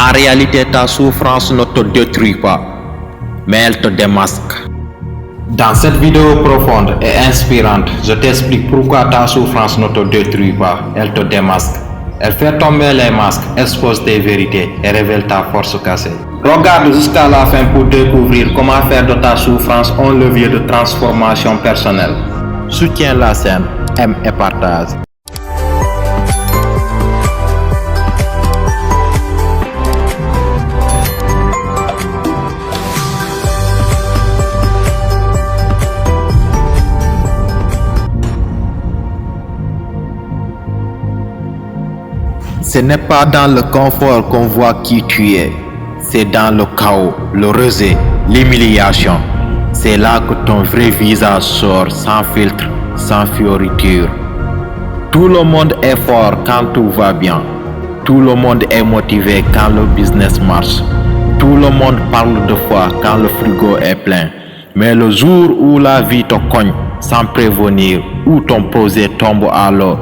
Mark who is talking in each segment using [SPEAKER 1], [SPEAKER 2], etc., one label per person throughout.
[SPEAKER 1] En réalité, ta souffrance ne te détruit pas, mais elle te démasque.
[SPEAKER 2] Dans cette vidéo profonde et inspirante, je t'explique pourquoi ta souffrance ne te détruit pas, elle te démasque. Elle fait tomber les masques, expose tes vérités et révèle ta force cachée. Regarde jusqu'à la fin pour découvrir comment faire de ta souffrance un levier de transformation personnelle.
[SPEAKER 1] Soutiens la scène, aime et partage. Ce n'est pas dans le confort qu'on voit qui tu es, c'est dans le chaos, le rejet, l'humiliation. C'est là que ton vrai visage sort sans filtre, sans fioriture. Tout le monde est fort quand tout va bien. Tout le monde est motivé quand le business marche. Tout le monde parle de foi quand le frigo est plein. Mais le jour où la vie te cogne sans prévenir, où ton projet tombe à l'eau,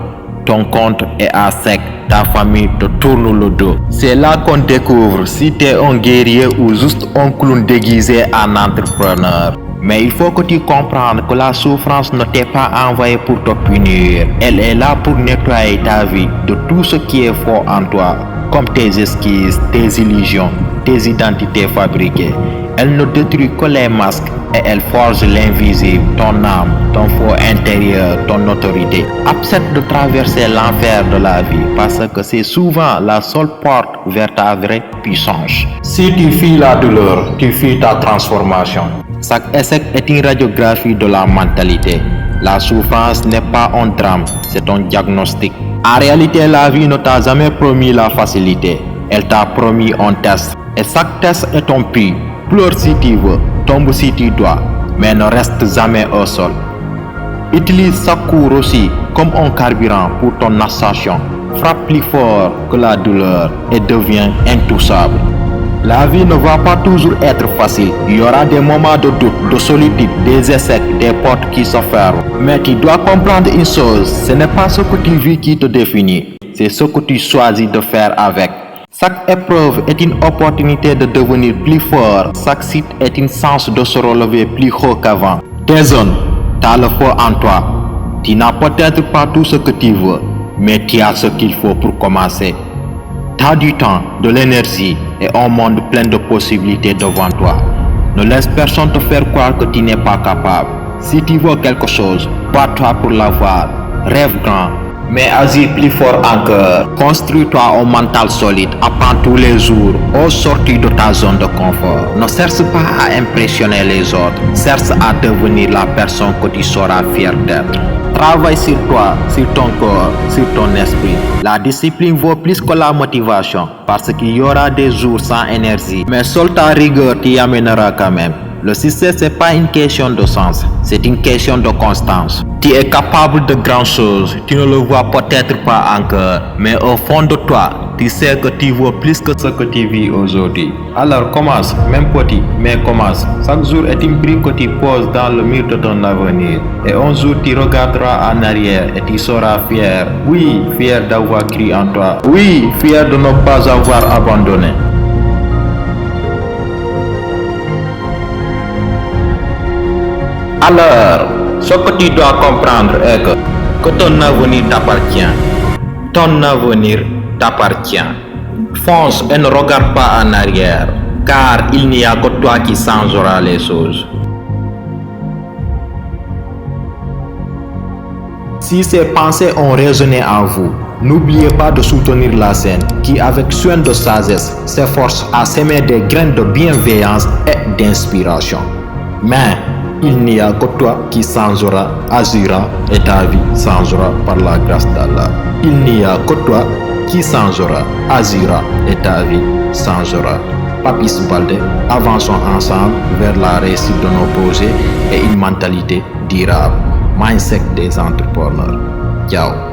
[SPEAKER 1] ton compte est à sec, ta famille te tourne le dos. C'est là qu'on découvre si tu es un guerrier ou juste un clown déguisé en entrepreneur. Mais il faut que tu comprennes que la souffrance ne t'est pas envoyée pour te punir. Elle est là pour nettoyer ta vie de tout ce qui est faux en toi, comme tes esquisses, tes illusions, tes identités fabriquées. Elle ne détruit que les masques et elle forge l'invisible, ton âme, ton faux intérieur, ton autorité. Accepte de traverser l'enfer de la vie parce que c'est souvent la seule porte vers ta vraie puissance.
[SPEAKER 2] Si tu fuis la douleur, tu fuis ta transformation.
[SPEAKER 1] Chaque échec est une radiographie de la mentalité. La souffrance n'est pas un drame, c'est un diagnostic. En réalité, la vie ne t'a jamais promis la facilité. Elle t'a promis un test. Et chaque test est un puits. Pleure si tu veux, tombe si tu dois, mais ne reste jamais au sol. Utilise chaque cours aussi comme un carburant pour ton ascension. Frappe plus fort que la douleur et deviens intouchable. La vie ne va pas toujours être facile. Il y aura des moments de doute, de solitude, des échecs, des portes qui se ferment. Mais tu dois comprendre une chose, ce n'est pas ce que tu vis qui te définit, c'est ce que tu choisis de faire avec. Chaque épreuve est une opportunité de devenir plus fort. Chaque site est une chance de se relever plus haut qu'avant. Désolé, tu as le feu en toi. Tu n'as peut-être pas tout ce que tu veux, mais tu as ce qu'il faut pour commencer. Tu as du temps, de l'énergie et un monde plein de possibilités devant toi. Ne laisse personne te faire croire que tu n'es pas capable. Si tu veux quelque chose, bats-toi pour l'avoir. Rêve grand, mais agis plus fort encore. Construis-toi un mental solide. Apprends tous les jours aux sorties de ta zone de confort. Ne cherche pas à impressionner les autres. Cherche à devenir la personne que tu seras fier d'être. Travaille sur toi, sur ton corps, sur ton esprit. La discipline vaut plus que la motivation parce qu'il y aura des jours sans énergie. Mais seule ta rigueur t'y amènera quand même. Le succès, ce n'est pas une question de sens, c'est une question de constance. Tu es capable de grandes choses, tu ne le vois peut-être pas encore, mais au fond de toi, tu sais que tu vaux plus que ce que tu vis aujourd'hui. Alors commence, même petit, mais commence. Chaque jour est une brique que tu poses dans le mur de ton avenir. Et un jour tu regarderas en arrière et tu seras fier. Oui, fier d'avoir cru en toi. Oui, fier de ne pas avoir abandonné. Alors, ce que tu dois comprendre est que ton avenir t'appartient. Ton avenir t'appartient. Fonce et ne regarde pas en arrière, car il n'y a que toi qui changera les choses. Si ces pensées ont résonné en vous, n'oubliez pas de soutenir la scène qui, avec soin de sagesse, s'efforce à s'aimer des graines de bienveillance et d'inspiration. Mais il n'y a que toi qui changera, agira et ta vie changera par la grâce d'Allah. Il n'y a que toi qui changera, agira et ta vie changera. Papis Baldé, avançons ensemble vers la réussite de nos projets et une mentalité durable. Mindset des entrepreneurs. Ciao.